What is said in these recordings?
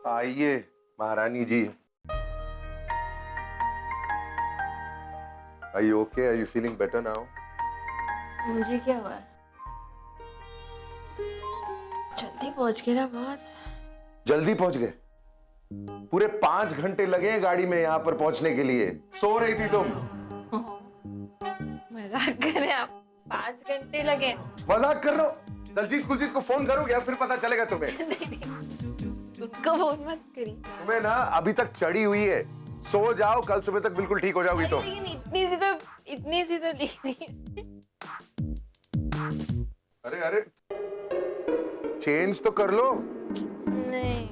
आइए महारानी जी। Are you okay? Are you feeling better now? मुझे क्या हुआ? जल्दी पहुंच गए ना बहुत। जल्दी पहुंच गए? पूरे 5 घंटे लगे हैं गाड़ी में यहाँ पर पहुंचने के लिए। सो रही थी तुम? मजाक कर रहे हैं आप? 5 घंटे लगे? मजाक कर रहे हो? दलजीत कुलजीत को फोन करोगे या फिर पता चलेगा तुम्हें? नहीं, उनको फोन मत करिए। तुम्हें ना अभी तक चढ़ी हुई है। सो जाओ, कल सुबह तक बिल्कुल ठीक हो जाओगी। तो लेकिन इतनी सी तो नहीं। अरे अरे चेंज तो कर लो। नहीं।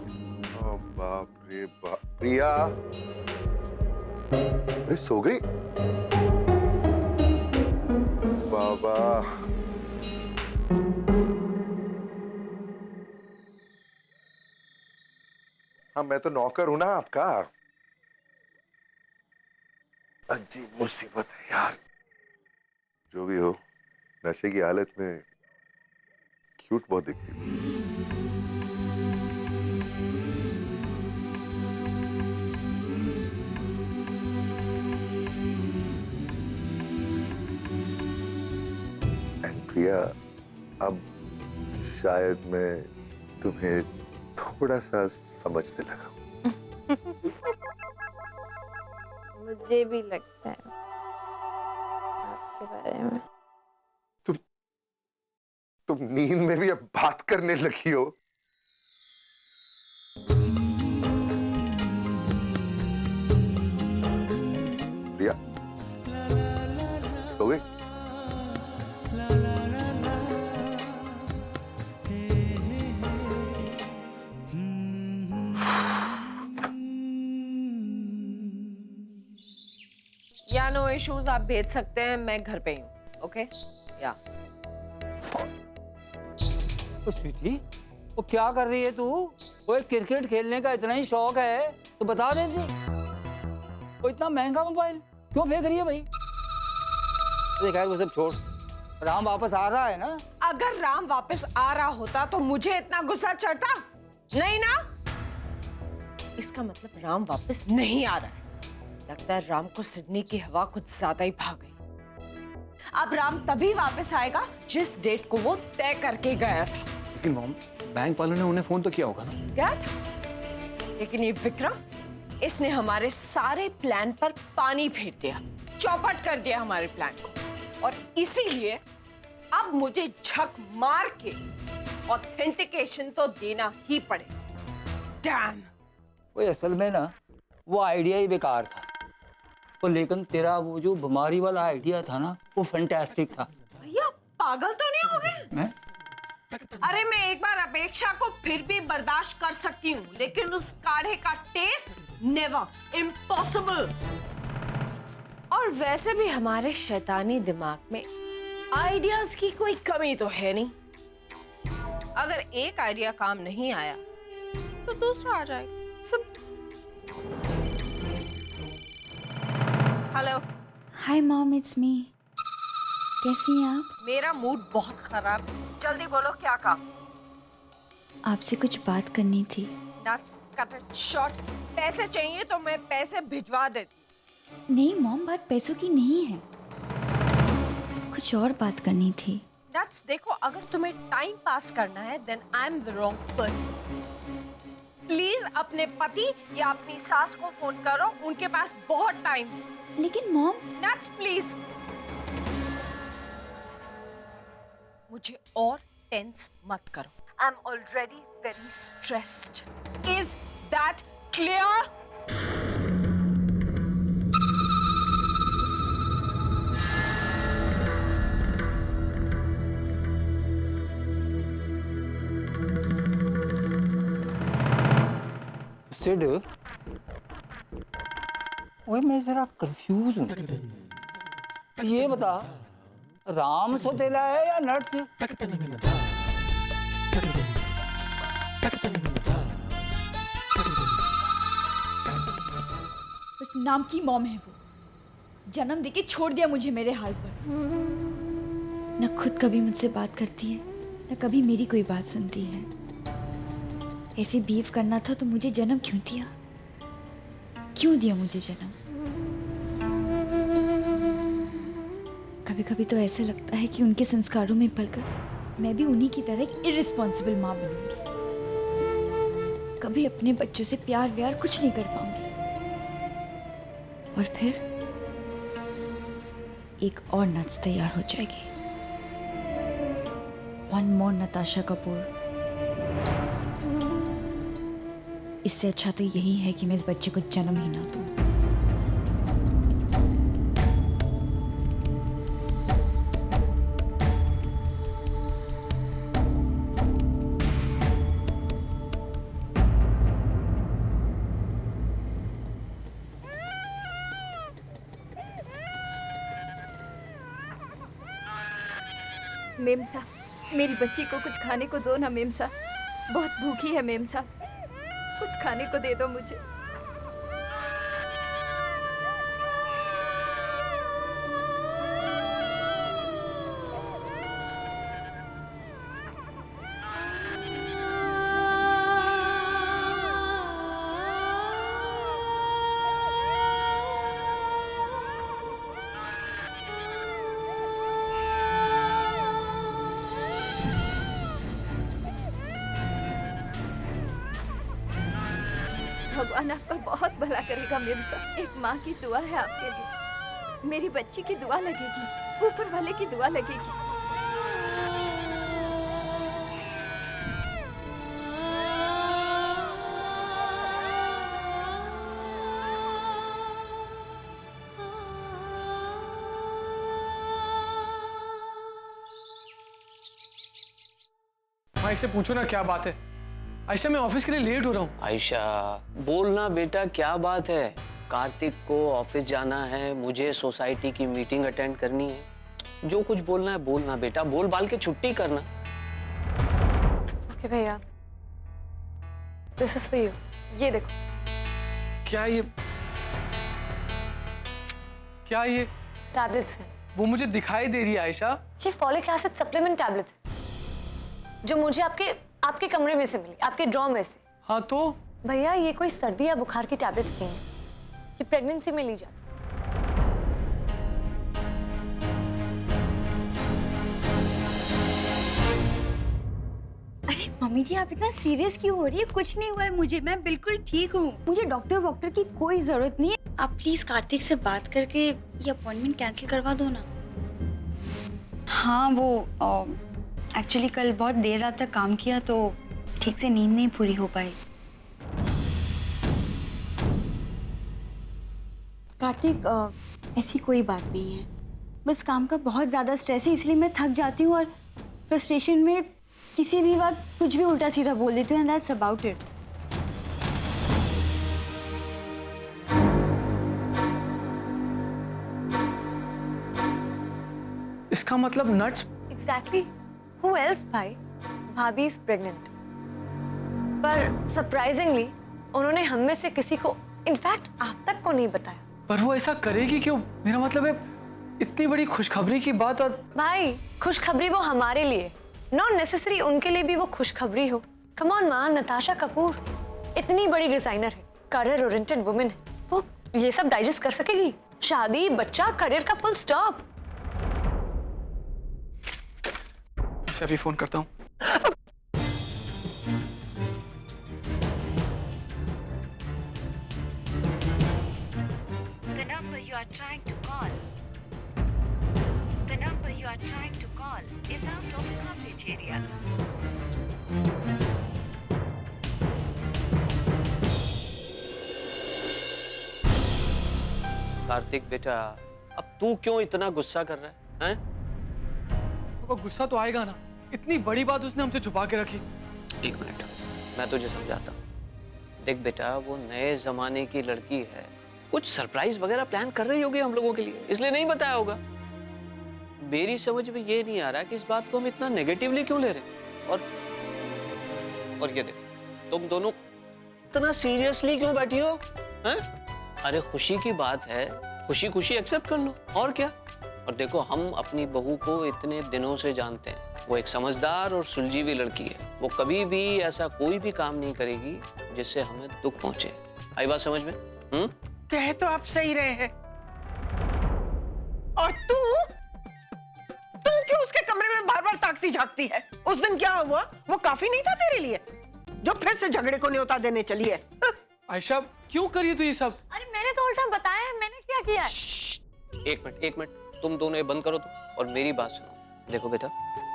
ओ बाप रे बाप। प्रिया, अरे सो गई? बाबा, हाँ मैं तो नौकर हूं ना आपका। अजीब मुसीबत है यार। जो भी हो, नशे की हालत में क्यूट बहुत दिखती है। प्रिया, अब शायद मैं तुम्हें थोड़ा सा समझने लगा। मुझे भी लगता है आपके बारे में। तुम नींद में भी अब बात करने लगी हो? प्रिया, सो गई? या नो इश्यूज, आप भेज सकते हैं, मैं घर पे ही हूँ। ओके या। ओ स्वीटी, वो क्या कर रही है तू? वो क्रिकेट खेलने का इतना ही शौक है तो बता देती। वो इतना महंगा मोबाइल क्यों फेंक रही है भाई? खैर वो सब छोड़, राम वापस आ रहा है ना? अगर राम वापस आ रहा होता तो मुझे इतना गुस्सा चढ़ता नहीं ना। इसका मतलब राम वापस नहीं आ रहा है। लगता है राम को सिडनी की हवा कुछ ज्यादा ही भाग गई। अब राम तभी वापस आएगा जिस डेट को वो तय करके गया था। लेकिन मॉम, बैंक वालों ने उन्हें फोन तो किया होगा ना? क्या था? लेकिन ये विक्रम, इसने हमारे सारे प्लान पर पानी फेर दिया, चौपट कर दिया हमारे प्लान को। और इसीलिए अब मुझे झक मार के ऑथेंटिकेशन तो देना ही पड़ेगा। डैम। वो असल में ना वो आइडिया ही बेकार था। तो लेकिन तेरा वो जो बीमारी वाला आइडिया था ना, वो फैंटास्टिक था। भैया पागल तो नहीं हो गए? मैं? अरे मैं एक बार अपेक्षा को फिर भी बर्दाश्त कर सकती हूँ, लेकिन उस काढ़े का टेस्ट नेवर, इम्पॉसिबल। और वैसे भी हमारे शैतानी दिमाग में आइडियाज की कोई कमी तो है नहीं। अगर एक आइडिया काम नहीं आया तो दूसरा आ जाएगा। सब। Hello. Hi mom, it's me. कैसी हैं आप? मेरा मूड बहुत खराब है। जल्दी बोलो क्या काम? आपसे कुछ बात करनी थी। Nuts, cut it short. पैसे चाहिए तो मैं पैसे भिजवा देती। नहीं मॉम, बात पैसों की नहीं है, कुछ और बात करनी थी। Nuts, देखो अगर तुम्हें टाइम पास करना है then I'm the wrong person. Please अपने पति या अपनी सास को फोन करो, उनके पास बहुत टाइम है। लेकिन मॉम। Nuts, please. मुझे और टेंस मत करो। I'm already very stressed. Is that clear? Sid, ओए मैं जरा कंफ्यूज हूँ। ये बता, राम सौतेला है या नट्स? बस नाम की मॉम है वो। जन्म देके छोड़ दिया मुझे मेरे हाल पर। न खुद कभी मुझसे बात करती है, न कभी मेरी कोई बात सुनती है। ऐसे बीव करना था तो मुझे जन्म क्यों दिया? क्यों दिया मुझे जन्म? कभी कभी तो ऐसा लगता है कि उनके संस्कारों में पलकर मैं भी उन्हीं की तरह एक इर्रिस्पॉन्सिबल माँ बनूंगी। कभी अपने बच्चों से प्यार व्यार कुछ नहीं कर पाऊंगी। और फिर एक और नच तैयार हो जाएगी। One more Natasha Kapoor. इससे अच्छा तो यही है कि मैं इस बच्चे को जन्म ही ना दूं। मेम साहब, मेरी बच्ची को कुछ खाने को दो ना मेम साहब। बहुत भूखी है मेम साहब, कुछ खाने को दे दो मुझे। भगवान आपका बहुत भला करेगा मेम साहब। एक माँ की दुआ है आपके लिए। मेरी बच्ची की दुआ लगेगी, ऊपर वाले की दुआ लगेगी। भाई से पूछो ना क्या बात है। आयशा मैं ऑफिस के लिए लेट हो रहा हूँ। आयशा बोलना बेटा, क्या बात है? कार्तिक को ऑफिस जाना है, मुझे सोसाइटी की मीटिंग अटेंड करनी है। जो कुछ बोलना है बोलना बेटा, बोल बाल के छुट्टी करना। ओके भैया, दिस इज फॉर यू। ये देखो। क्या ये टैबलेट्स हैं। वो मुझे दिखाई दे रही है आयशा। ये फॉलिक एसिड सप्लीमेंट टैबलेट्स है जो मुझे आपके कमरे में से मिली, आपके ड्रॉ में से। हाँ तो भैया ये कोई सर्दी या बुखार की टैबलेट्स नहीं है, ये प्रेगनेंसी में ली जाती है। अरे मम्मी जी, आप इतना सीरियस क्यों हो रही है? कुछ नहीं हुआ है मुझे, मैं बिल्कुल ठीक हूँ। मुझे डॉक्टर की कोई जरूरत नहीं है। आप प्लीज कार्तिक से बात करके ये अपॉइंटमेंट कैंसिल करवा दो ना। हाँ वो एक्चुअली कल बहुत देर रात तक काम किया तो ठीक से नींद नहीं पूरी हो पाई। कार्तिक ऐसी कोई बात नहीं है, बस काम का बहुत ज़्यादा स्ट्रेस है, इसलिए मैं थक जाती हूँ और फ्रस्ट्रेशन में किसी भी बात कुछ भी उल्टा सीधा बोल देती हूँ, एंड दैट्स अबाउट इट। इसका मतलब नट्स। एग्जैक्टली। Who else भाई? भाभी इज प्रेग्नेंट। पर सरप्राइजिंगली उन्होंने हम में से किसी को, इनफैक्ट आप तक को नहीं बताया। पर वो ऐसा करेगी क्यों? मेरा मतलब है इतनी बड़ी खुशखबरी की बात। और भाई खुशखबरी वो हमारे लिए, नॉट नेसेसरी उनके लिए भी वो खुशखबरी हो। कम ऑन मां, नताशा कपूर इतनी बड़ी डिजाइनर है, करियर ओरिएंटेड वुमेन है, वो ये सब डाइजेस्ट कर सकेगी? शादी, बच्चा, करियर का फुल स्टॉप। अभी फोन करता हूँ। The number you are trying to call is out of coverage area. Kartik बेटा, अब तू क्यों इतना गुस्सा कर रहा है? पापा गुस्सा तो आएगा ना, इतनी बड़ी बात उसने हमसे छुपा के रखी। एक मिनट, मैं तुझे समझाता हूँ। देख बेटा, वो नए जमाने की लड़की है, कुछ सरप्राइज वगैरह प्लान कर रही होगी हम लोगों के लिए, इसलिए नहीं बताया होगा। मेरी समझ में ये नहीं आ रहा कि इस बात को हम इतना नेगेटिवली क्यों ले रहे हैं। और ये देख, तुम दोनों इतना सीरियसली क्यों बैठी हो? हैं? अरे खुशी की बात है, खुशी खुशी एक्सेप्ट कर लो, और क्या। और देखो, हम अपनी बहू को इतने दिनों से जानते हैं, वो एक समझदार और सुलझी हुई लड़की है। वो कभी भी ऐसा कोई भी काम नहीं करेगी जिससे हमें दुख पहुंचे। आई बात समझ में? कह तो आप सही रहे हैं। और तू क्यों उसके कमरे में बार बार ताकती झांकती है? उस दिन क्या हुआ? वो काफी नहीं था तेरे लिए जो फिर से झगड़े को न्योता देने चली है? आयशा क्यों कर रही है तू ये सब? अरे मैंने तो उल्टा बताया है, मैंने क्या किया है? एक मिनट, तुम दोनों ये बंद करो तो और मेरी बात सुनो। देखो बेटा,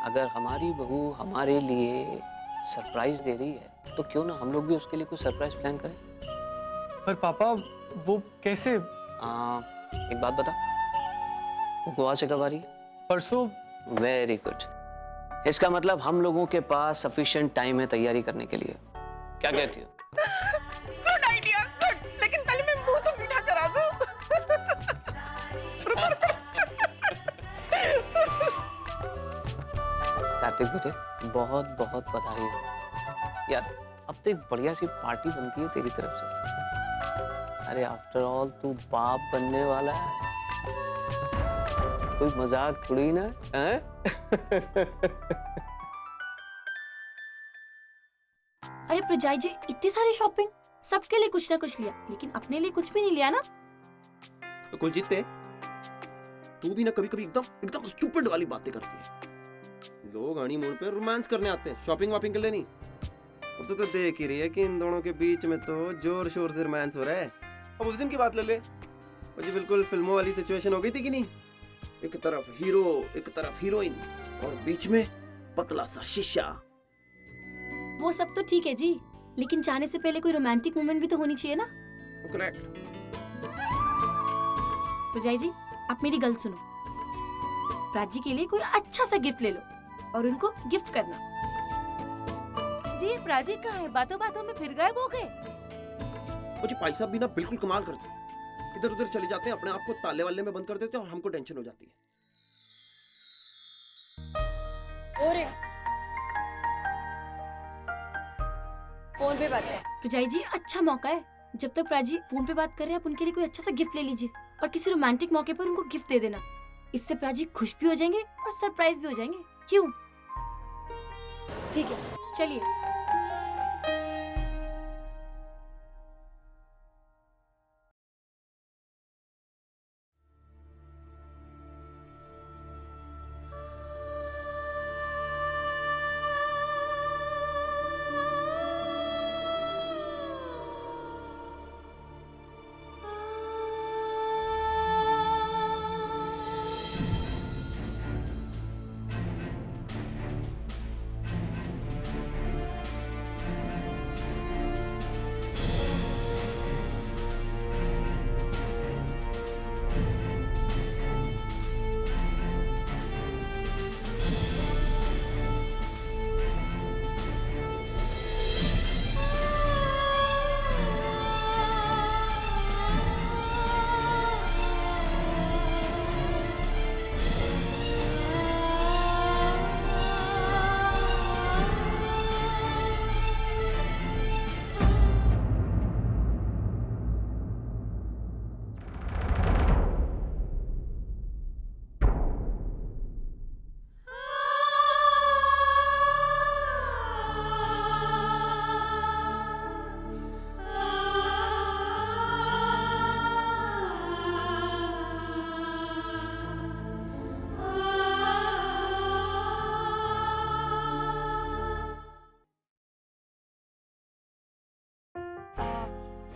अगर हमारी बहू हमारे लिए सरप्राइज दे रही है तो क्यों ना हम लोग भी उसके लिए कुछ सरप्राइज प्लान करें। पर पापा वो कैसे? एक बात बता, वो गोवा से कब आ रही है? परसों। Very good. इसका मतलब हम लोगों के पास सफिशिएंट टाइम है तैयारी करने के लिए। क्या कहती हो? Good idea, good. लेकिन पहले मैं मुंह तो मीठा करा दूं। कार्तिक बेटे, बहुत बहुत बधाई हो यार। अब तो एक बढ़िया सी पार्टी बनती है तेरी तरफ से। अरे आफ्टर ऑल तू बाप बनने वाला है, कोई मजाक थोड़ी ना है? अरे प्रजाई जी, इतनी सारी शॉपिंग, सबके लिए कुछ ना कुछ लिया, लेकिन अपने लिए कुछ भी नहीं लिया ना। तो कुलजीत ने, तू भी ना कभी कभी एकदम एकदम स्टूपिड वाली बातें करती है। लोग हनीमून पे रोमांस करने आते हैं, शॉपिंग वॉपिंग के लिए नहीं। तो देख ही रही है कि इन दोनों के बीच में तो जोर शोर से रोमांस हो रहा है। अब उस दिन की बात ले ले, वो जी बिल्कुल फिल्मों वाली सिचुएशन हो गई थी कि नहीं? एक तरफ हीरो, एक तरफ हीरोइन, और बीच में पतला सा शीशा। वो सब तो ठीक है जी, लेकिन जाने से पहले कोई रोमांटिक मोमेंट भी तो होनी चाहिए ना। करेक्ट। प्रजाई जी, आप मेरी गल सुनो। प्राची के लिए कोई अच्छा सा गिफ्ट ले लो और उनको गिफ्ट करना। जी प्राची कहाँ है? बातों बातों में फिर गायब हो गए। वो जी भाई साहब भी ना बिल्कुल कमाल करते हैं, इधर उधर चले जाते हैं, अपने आप को ताले वाले में बंद कर देते हैं और हमको टेंशन हो जाती है। और फोन पे बात है। प्रजाई जी, अच्छा मौका है, जब तक प्राची फोन पे बात कर रहे हैं आप उनके लिए कोई अच्छा सा गिफ्ट ले लीजिए और किसी रोमांटिक मौके पर उनको गिफ्ट दे देना। इससे प्राची खुश भी हो जाएंगे और सरप्राइज भी हो जाएंगे। क्यों? ठीक है, चलिए।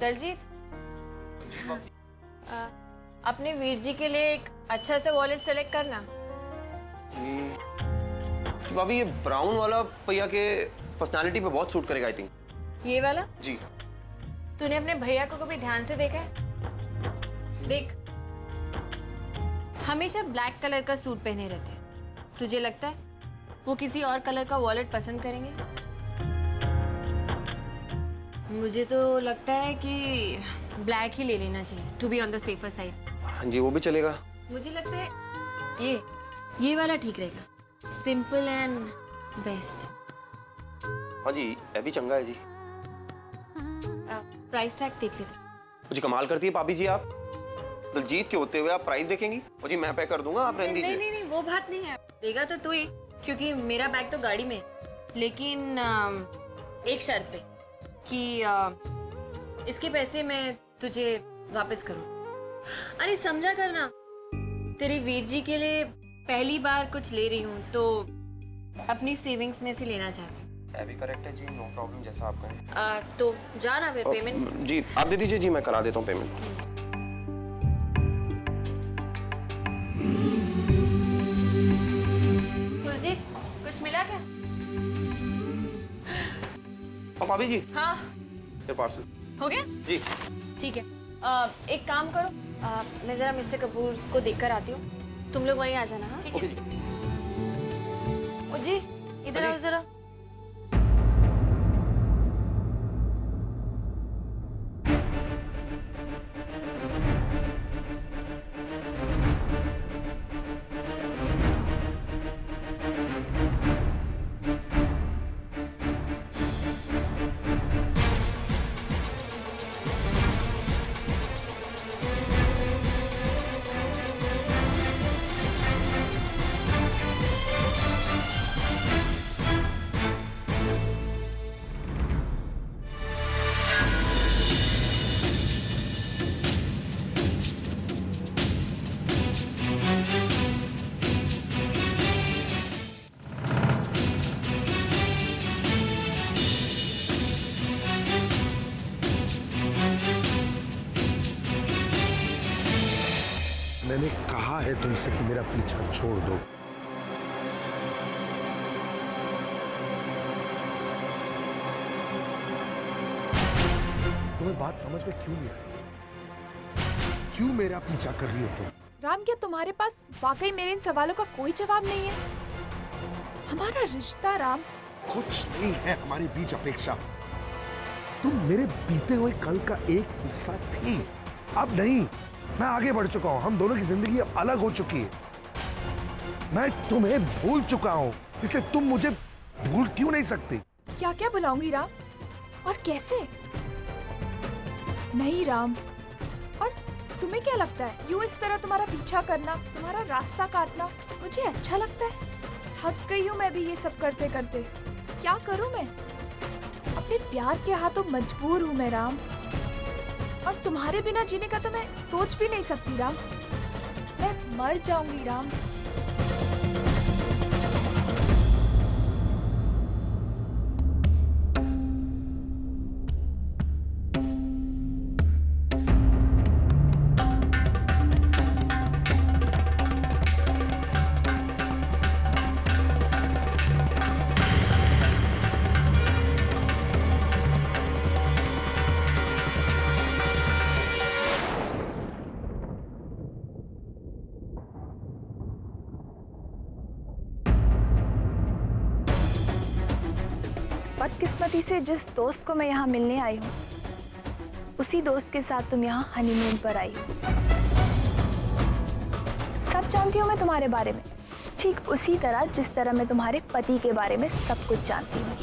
दलजीत, अपने वीर जी के लिए एक अच्छा सा वॉलेट सेलेक्ट करना। जी भाभी, ये ब्राउन वाला भैया के पर्सनालिटी पे बहुत सूट करेगा आई थिंक। ये वाला? जी। तूने अपने भैया को कभी ध्यान से देखा है? देख, हमेशा ब्लैक कलर का सूट पहने रहते हैं। तुझे लगता है वो किसी और कलर का वॉलेट पसंद करेंगे? मुझे तो लगता है कि ब्लैक ही ले लेना चाहिए, to be on the safer side. हाँ जी, वो भी चलेगा। मुझे लगता है ये वाला ठीक रहेगा, सिंपल एंड बेस्ट। हाँ जी, ये भी चंगा है जी। प्राइस टैग देख लेते। मुझे कमाल करती है भाभी जी आप। दलजीत के होते हुए आप प्राइस देखेंगी? और जी मैं पे कर दूंगा, आप रहने दीजिए। नहीं, वो बात नहीं है, देगा तो तू ही। क्योंकि मेरा बैग तो गाड़ी में है, लेकिन एक शर्त पे कि इसके पैसे मैं तुझे वापस करूँ। अरे समझा करना, तेरे वीर जी के लिए पहली बार कुछ ले रही हूँ तो अपनी सेविंग्स में से लेना चाहती हूँ। भी करेक्ट है जी, नो प्रॉब्लम, जैसा आप कहें। तो जाना फिर पेमेंट। जी आप दे दीजिए जी, मैं करा देता हूँ पेमेंट। कुलजी कुछ मिला क्या? भाभी जी, हाँ ये पार्सल हो गया जी। ठीक है। एक काम करो, मैं जरा मिस्टर कपूर को देखकर आती हूँ, तुम लोग वहीं आ जाना। हाँ ओके जी। ओ जी इधर आओ जरा। मैंने कहा है तुमसे कि मेरा पीछा छोड़ दो। तुम्हें बात समझ में क्यों नहीं आई? क्यों मेरा पीछा कर रही हो तुम? राम, क्या तुम्हारे पास वाकई मेरे इन सवालों का कोई जवाब नहीं है? हमारा रिश्ता राम, कुछ नहीं है हमारे बीच अपेक्षा। तुम मेरे बीते हुए कल का एक हिस्सा थी, अब नहीं। मैं आगे बढ़ चुका हूँ, हम दोनों की जिंदगी अब अलग हो चुकी है। मैं तुम्हें भूल चुका हूँ, इसलिए तुम मुझे भूल क्यों नहीं सकती? क्या क्या बुलाऊंगी राम, और कैसे? नहीं राम, और तुम्हें क्या लगता है यूं इस तरह तुम्हारा पीछा करना, तुम्हारा रास्ता काटना मुझे अच्छा लगता है? थक गई हूँ मैं भी ये सब करते करते। क्या करूँ मैं? अपने प्यार के हाथों मजबूर हूँ मैं राम, और तुम्हारे बिना जीने का तो मैं सोच भी नहीं सकती राम। मैं मर जाऊंगी राम। बदकिस्मती से जिस दोस्त को मैं यहाँ मिलने आई हूँ, उसी दोस्त के साथ तुम यहाँ हनीमून पर आई हो। सब जानती हूँ मैं तुम्हारे बारे में, ठीक उसी तरह जिस तरह मैं तुम्हारे पति के बारे में सब कुछ जानती हूँ।